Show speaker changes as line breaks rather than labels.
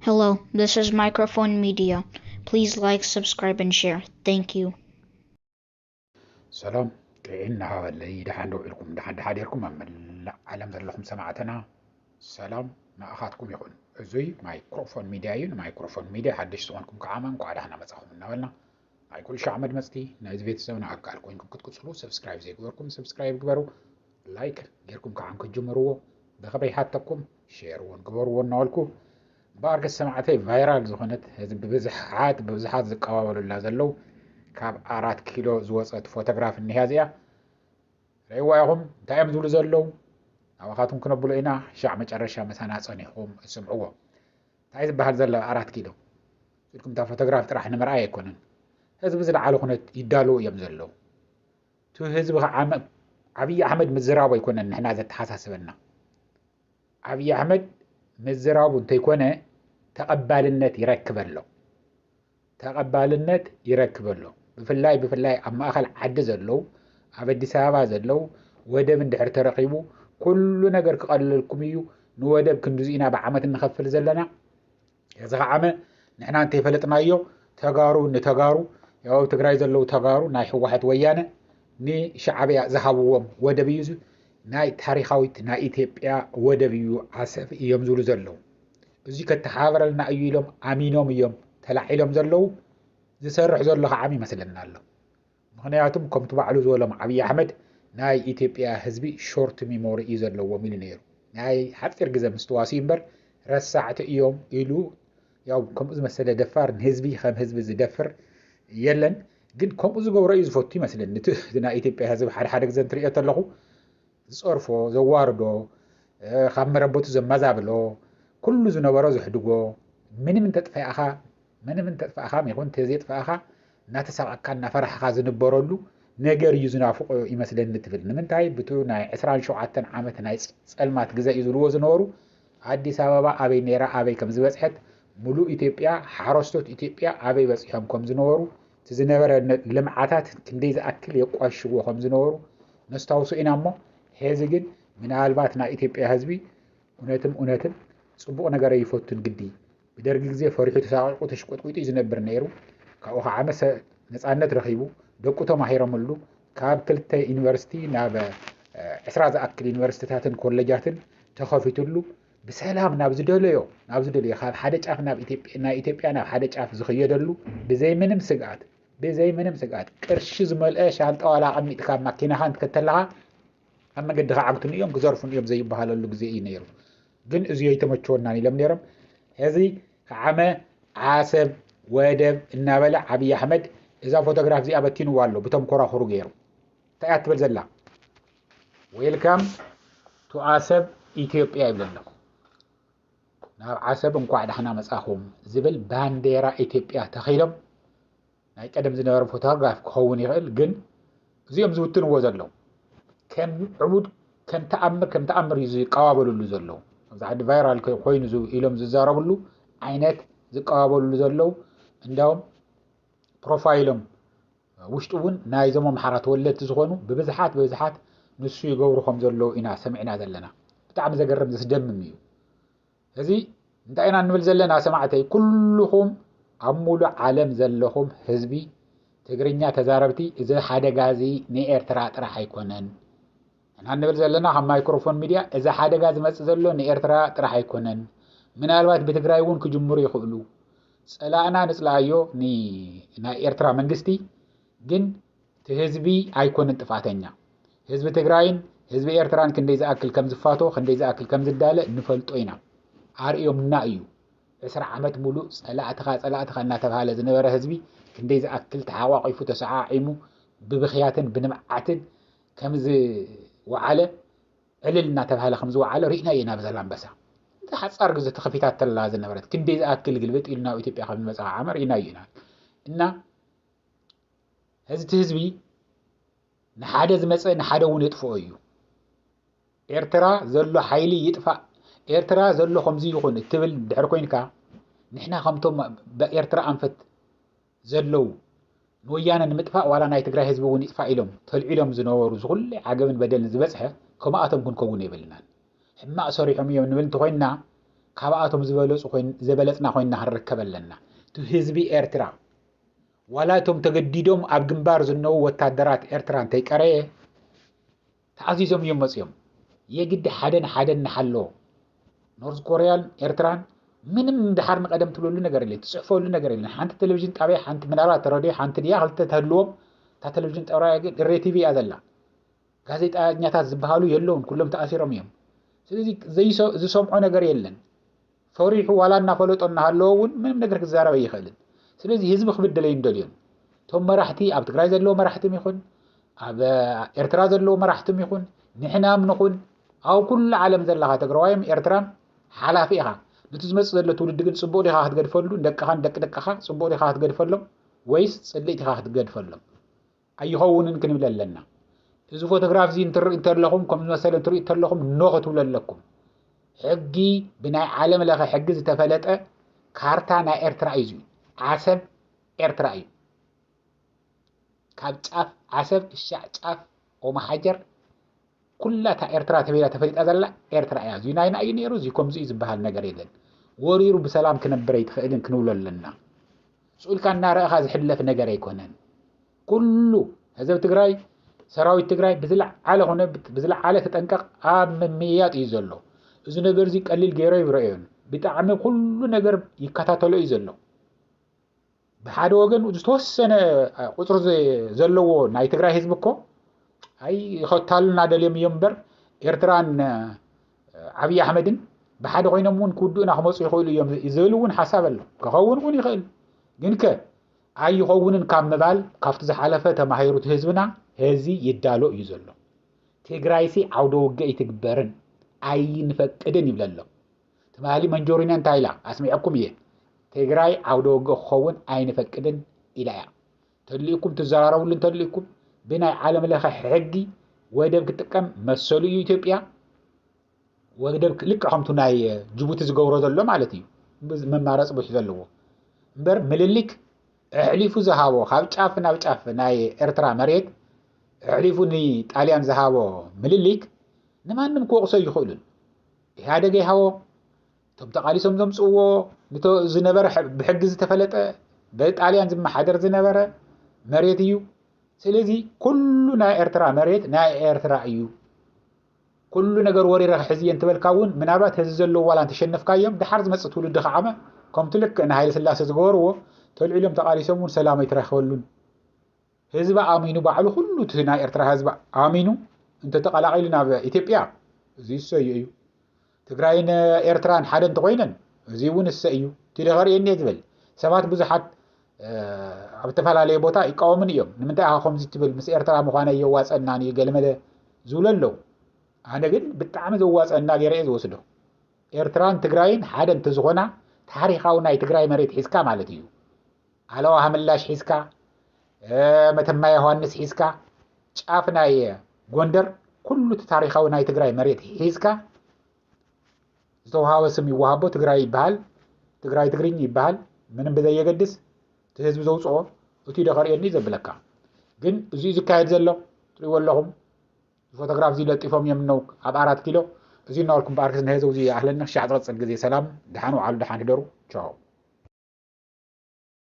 Hello, this is Microphone Media. Please like, subscribe, and share. Thank you.
سلام كأن هاولي دحان روعلكم دحان دحاديركم لا علم ذلكم سمعتنا سلام ما أخاتكم يخون زي مايكروفون ميديا مايكروفون ميديا حدش سوانكم كعامن قاعد احنا مسخهم النولنا هاي كل شيء عمد مستي نايز فيت سونا أكالكم إنكم كتكسلوا سبسكرايب زي جوركم سبسكرايب جبروا لايك غيركم كعامكم جمروا بخبي حتىكم شير ونجبروا ونقولكم بارك السمعتي فايرال زخنت هذا ببزحات زقاوة ولا زلوا ካብ 4 ኪሎ ዝወፀት ፎቶግራፍ እኒሃዚኣ ረይዋ ኢኹም እንታይ እዮም ዝብሉ ዘለዉ ናባኻትኩም ክነብሎ ኢና ሻዕ መጨረሻ መሳና ፀኒሕኩም እስምዕዎ እንታይ ዝበሃል ዘሎ 4 ኪሎ ኢልኩም እታ ፎቶግራፍ ጥራሕ ንምርኣይ ኣይኮነን ህዝቢ ዝለዓለ ኩነት ይዳልው እዮም ዘለዉ እቲ ህዝቢ ከዓ ዓብዪ ኣሕመድ ምዝራቡ ኣይኮነን ንሕና ዘተሓሳስበና ዓብዪ ኣሕመድ ምዝራቡ እንተይኮነ ተቐባልነት ይረክበሎ ብፍላይ ኣብ ማእኸል ዓዲ ዘለው ኣብ ኣዲስ ኣበባ ዘለው ወደብ እንድሕር ተረኺቡ ኩሉ ነገር ክቐልልኩም እዩ ንወደብ ክንድዙ ኢና ብዓመት እንኸፍል ዘለና እዚ ከዓመ ንሕና እንተይፈለጥናዮ ተጋሩ ንተጋሩ ያው ትግራይ ዘለው ተጋሩ ናይ ሕወሓት ወያነ ንሻዕብያ ዝሃብዎም ወደብ እዩ ናይ ታሪኻዊት ናይ ኢትዮጵያ ወደብ እዩ ዓሰብ እዮም ዝብሉ ዘለው እዚ ከተሓበረልና እዩ ኢሎም ኣሚኖም እዮም ተላዒሎም ዘለው ዝሰርሕ ዘሎ ከዓም ይመስለና ኣሎ ምክንያቱም ከምቲ ባዕሉ ዝበሎም ዓብዪ ኣሕመድ ናይ ኢትዮጵያ ህዝቢ ሾርት ሚሞሪ እዩ ዘለዎም ኢሉ ነይሩ ናይ ሓፂር ግዜ ምስ ተዋስዩ እምበር ረሳዕቲ እዮም ኢሉ ያው ከምኡ ዝመሰለ ደፋር ንህዝቢ ከም ህዝቢ ዝደፍር የለን ግን ከምኡ ዝገብሮ እዩ ዝፈቱ ይመስለኒ እቲ ናይ ኢትዮጵያ ህዝቢ ሓደ ግዜ እንትሪኦ ተለኹ ዝፀርፎ ዘዋርዶ ካብ መረበቱ ዘመዛብሎ ኩሉ ዝነበሮ ዝሕድጎ ምንም እንተጥፋእኻ ይኹን ተዘይጥፋእኻ እናተሳቐካ እናፈራሕኻ ዝነበረሉ ነገር እዩ ዝናፍቆ ይመስለኒ ትብል ንምንታይ ብቱ ናይ 27 ዓመት ናይ ፀልማት ግዜ እዩ ዝብልዎ ዝነበሩ ኣዲስ ኣበባ ኣበይ ነይራ ኣበይ ከም ዝበፅሐት ሙሉእ ኢትዮጵያ ሓረስቶት ኢትዮጵያ ኣበይ በፂሖም ከም ዝነበሩ እቲ ዝነበረ ልምዓታት ክንደይ ዝኣክል የቋሽዎ ከም ዝነበሩ ነስታውሱ ኢና እሞ ሕዚ ግን ምናልባት ናይ ኢትዮጵያ ህዝቢ እውነትም ፅቡቕ ነገር ይፈቱን ግዲ ብደርጊ ግዜ ፈሪሑ ተሳቂቁ ተሽቆጥቂጡ እዩ ዝነብር ነይሩ ካብኡ ከዓ ነፃነት ረኺቡ ደቁ ተማሂሮምሉ ካብ 2 ዩኒቨርሲቲ ናብ 20 ዝኣክል ዩኒቨርሲቲታትን ኮሌጃትን ተኸፊቱሉ ብሰላም ናብ ዝደለዮ ካብ ሓደ ጫፍ ናይ ኢትዮጵያ ናብ ሓደ ጫፍ ዝኽየደሉ ብዘይ ምንም ስግኣት ቅርሺ ዝመልአ ሻንጣ ዋላ ቀሚጥካ ማኪናኻ እንትከተለኻ ኣብ መንገዲ ከዓግቱን እዮም ክዘርፉን እዮም ዘይበሃለሉ ግዜ እዩ ነይሩ ግን እዚ የተመቸወናን ኢሎም ነይሮም ሕዚ ከዓመ ዓሰብ ወደብ እናበለ ዓብዪ ኣሕመድ እዛ ፎቶግራፍ እዚኣ በቲንዋ ኣሎ ብቶም ኮራኹሩ ገይሩ እንታይ እያ ትብል ዘላ ዌልካም ቱ ዓሰብ ኢትዮጵያ ይብል ኣሎ ናብ ዓሰብ እንኳዕ ዳሕና መጻኹም ዝብል ባንዴራ ኢትዮጵያ ተኺሎም ናይ ቀደም ዝነበረ ፎቶግራፍ ክኸውን ይኽእል ግን እዚኦም ዝውትንዎ ዘለው ከም ዕቡድ ከም ተኣምር እዩ ዝቀባበሉሉ ዘለው ኣብዛሕዲ ቫይራል ኮይኑ ኢሎም ዝዛረብሉ ዓይነት ዝቀባበሉሉ ዘለው እንዳውም ፕሮፋይሎም ውሽጡ እውን ናይዞም ኣምሓራ ተወለድቲ ዝኾኑ ብብዝሓት ንሱ ይገብሩ ከም ዘለው ኢና ሰሚዕና ዘለና ብጣዕሚ ዘገርም ዘስደምም እዩ እዚ እንታይ ኢና ንብል ዘለና ሰማዕተይ ኩልኹም ኣብ ሙሉእ ዓለም ዘለኹም ህዝቢ ትግርኛ ተዛረብቲ እዚ ሓደጋ እዚ ንኤርትራ ጥራሕ ኣይኮነን እና ንብል ዘለና ካብ ማይክሮፎን ሚድያ እዚ ሓደጋ ዝመፅእ ዘሎ ንኤርትራ ጥራሕ ኣይኮነን ምናልባት ብትግራይ እውን ክጅምሩ ይኽእሉ ፀላእና ንፅላዮ ናይ ኤርትራ መንግስቲ ግን እቲ ህዝቢ ኣይኮነን ጥፋተኛ ህዝቢ ትግራይን ህዝቢ ኤርትራን ክንደይ ዝኣክል ከም ዝፋቶ ክንደይ ዝኣክል ከም ዝዳለ ንፈልጦ ኢና ኣርዮምና እዩ 20 ዓመት ሙሉእ ፀላእትኻ እናተባሃለ ዝነበረ ህዝቢ ክንደይ ዝኣክል ተሓቋቂፉ ተሰዓዒሙ ብብኽያትን ብንምዓትን ከምዚ ወዓለ ዕልል እናተባሃለ ከም ዝወዓለ ርኢና ኢና ብዛላምበሳ እቲ ሓፃር ግዜ ተኸፊታት ተላ ዝነበረት ክንደይ ዝኣክል ግልብጥ ኢሉ ናብ ኢትዮጵያ ከም ዝመፅእ ዓመ ርኢና ኢና እና ህዝቲ ህዝቢ ንሓደ ዝመፀ ንሓደ እውን የጥፍኦ እዩ ኤርትራ ዘሎ ሓይሊ ይጥፋእ ኤርትራ ዘሎ ከምዚ ይኹን እትብል ድሕሪ ኮይንካ ንሕና ከምቶም ብኤርትራ ኣንፈት ዘለው ንወያነ ንምጥፋእ ዋላ ናይ ትግራይ ህዝቢ እውን ይጥፋእ ኢሎም ተልዒሎም ዝነበሩ ዝኩሉ ዓገብን በደልን ዝበፅሐ ከምኣቶም ክንከውን የብልናን ሕማቅ ሰሪሖም እዮም ንብል እንተኮይንና ካብኣቶም ዝበለጽና ኮይንና ክንርከበለና እቲ ህዝቢ ኤርትራ ዋላቶም ተገዲዶም ኣብ ግንባር ዝነው ወታደራት ኤርትራ እንተይቀረየ ተኣዚዞም እዮም መጽዮም የግድ ሓደን ንሓሎ ኖርዝ ኮርያን ኤርትራን ምንም ድሓር ንቀደም ትብለሉ ነገር የለን ትጽሕፈሉ ነገር የለን ሓንቲ ቴሌቪዥን ጣብያ ሓንቲ ምናልባት ሬድዮ ሓንቲ ድያ ክልተ ተህልዎም እታ ቴሌቪዥን ጣብያ ግን ሬቲቪ እያ ዘላ ጋዜጠኛታት ዝበሃሉ የለውን ኩሎም ተኣሲሮም እዮም ስለዚ ዝሰምዖ ነገር የለን ፈሪሑ ዋላ እናፈለጦ እናሃለዎ እውን ምንም ነገር ክዛረብ ኣይኽእልን ስለዚ ህዝቢ ክብደለ ይንደልዮም ቶም መራሕቲ ኣብ ትግራይ ዘለዎ መራሕትም ይኹን ኣብ ኤርትራ ዘለዎ መራሕትም ይኹን ንሕናም ንኹን ኣብ ኩሉ ዓለም ዘለኻ ትግራዋይም ኤርትራን ሓላፊ ኢኻ ነቲ ዝመጽእ ዘሎ ትውልድ ግን ጽቡቕ ዲኻ ክትገድፈሉ ደቅኻን ደቅደቅኻ ጽቡቕ ዲኻ ክትገድፈሎም ወይስ ጽልኢት ኢኻ ክትገድፈሎም ኣይኸውንን ክንብል ኣለና እዚ ፎቶግራፍ እዚ እንትርኢ እንተለኹም ከም ዝመሰለ እንትርኢ እንተለኹም ኖ ክትብሉ ኣለኩም ሕጊ ብናይ ዓለም ለኸ ሕጊ ዝተፈለጠ ካርታ ናይ ኤርትራ እዩ ዓሰብ ኤርትራ እዩ ካብ ጫፍ ዓሰብ ክሻዕ ጫፍ ኦሞ ሓጀር ኩላታ ኤርትራ ተበይላ ተፈሊጣ ዘላ ኤርትራ እያ እዚ ናይና እዩ ነይሩ እዚ ከምዚ እዩ ዝበሃል ነገር የለን ወሪሩ ብሰላም ክነብር ኣይትኽእልን ክንብሎ ኣለና ስኡልካ እናረእኻ ዝሕለፍ ነገር ኣይኮነን ኩሉ ህዝቢ ትግራይ ሰራዊት ትግራይ ብዝለዓለ ተጠንቀቕ ኣብ ምምያጥ እዩ ዘሎ እዚ ነገር እዚ ቀሊል ገይሮ ይብረዮን ብጣዕሚ ኩሉ ነገር ይከታተሎ እዩ ዘሎ ብሓደ ወገን ዝተወሰነ ቁፅሪ ዘለዎ ናይ ትግራይ ህዝቢ እኮ ኣይ ይኸታሉና ደልዮም እዮም እምበር ኤርትራን ዓብዪ ኣሕመድን ብሓደ ኮይኖም እውን ክውድኡና ክመፁ ይኽእሉ እዮም ዝብል እውን ሓሳብ ኣሎ ክኸውን እውን ይኽእል ግን ኣይኸውንን ካብ ምባል ካብቲ ዝሓለፈ ተማሂሩት ህዝብና ህዚ ይዳሎ እዩ ዘሎ ትግራይሲ ዓውደ ውግእ ይትግበርን ኣይንፈቅድን ይብል ኣሎ ትማሊ መንጆሪና እንታይ ኢላ ኣስሚዐኩም እየ ትግራይ ዓውደ ውግእ ክኸውን ኣይንፈቅድን ኢላ እያ ተልኢኩም ትዘራረቡሉ እንተልኢኩም ብናይ ዓለም ለኸ ሕጊ ወደብ ክጥቀም መሰሉ እዩ ኢትዮጵያ ወደብ ልክዕ ከምቱ ናይ ጅቡቲ ዝገብሮ ዘሎ ማለት እዩ መማረፂ ብዙሕ ዘለዎ እምበር ምልልክ ኣሕሊፉ ዝሃቦ ካብ ጫፍ ናብ ጫፍ ናይ ኤርትራ መሬት ኣሕሊፉ ንጣልያን ዝሃቦ ምልልክ ንማንም ክወቕሶ ይኽእሉን ኢህኣደግ ይሃቦ እቶም ተቃሊሶም ዘምፅዎ ዝነበረ ብሕጊ ዝተፈለጠ ብጣልያን ዝመሓደር ዝነበረ መሬት እዩ ስለዚ ኩሉ ናይ ኤርትራ መሬት ናይ ኤርትራ እዩ ኩሉ ነገር ወሪረኻ ሕዝየ እንትበልካ እውን ምናልባት ህዚ ዘለዎ ዋላ እንተሸነፍካዮም ድሓር ዝመፅእ ትውልዲ ከዓመ ከምቲ ልክዕ ንሃይለ ስላሴ ዝገበርዎ ተልዒሎም ተቃሊሶም እውን ሰላም ኣይትረኽበሉን ህዝቢ ኣሚኑ ባዕሉ ኩሉ እቲ ናይ ኤርትራ ህዝቢ ኣሚኑ እንተተቀላቂሉ ናብ ኢትዮጵያ እዚ እሰይ እዩ ትግራይን ኤርትራን ሓደ እንተኮይነን እዚ እውን እሰይ እዩ ትደኸርየኒ ዝብል ሰባት ብዙሓት ኣብ ዝተፈላለየ ቦታ ይቃወሙን እዮም ንምንታይ ኣኻ ከምዚ ትብል ምስ ኤርትራ ምዃነ የዋፀናን እዩ ገለመለ ዝብሉ ኣለዉ ኣነ ግን ብጣዕሚ ዘዋፀና ገይረ እየ ዝወስዶ ኤርትራን ትግራይን ሓደ እንተዝኾና ታሪኻዊ ናይ ትግራይ መሬት ሒዝካ ማለት እዩ ዓለዋ ሃምላሽ ሒዝካ መተማ ዮሃንስ ሒዝካ ጫፍ ናይ ጎንደር ኩሉ ታሪኻዊ ናይ ትግራይ መሬት ሒዝካ ዝተውሃበ ስም ይወሃቦ ትግራይ ይበሃል ትግራይ ትግርኝ ይበሃል ምንም ብዘየገድስ እቲ ህዝቢ ዘውፅኦ እቲ ደኸርየኒ ዘብለካ ግን እዚ ዝካየድ ዘሎ ትሪእዎ ኣለኹም ፎቶግራፍ እዚ ለጢፎም እዮም ነው ኣብ 4 ኪሎ እዚ እናበልኩም በኣርክስ ንህዘው እዚ ኣህለና ሻዕ ዝቐፅል ግዜ ሰላም ድሓን ዋዕሉ ድሓን ህደሩ ቻው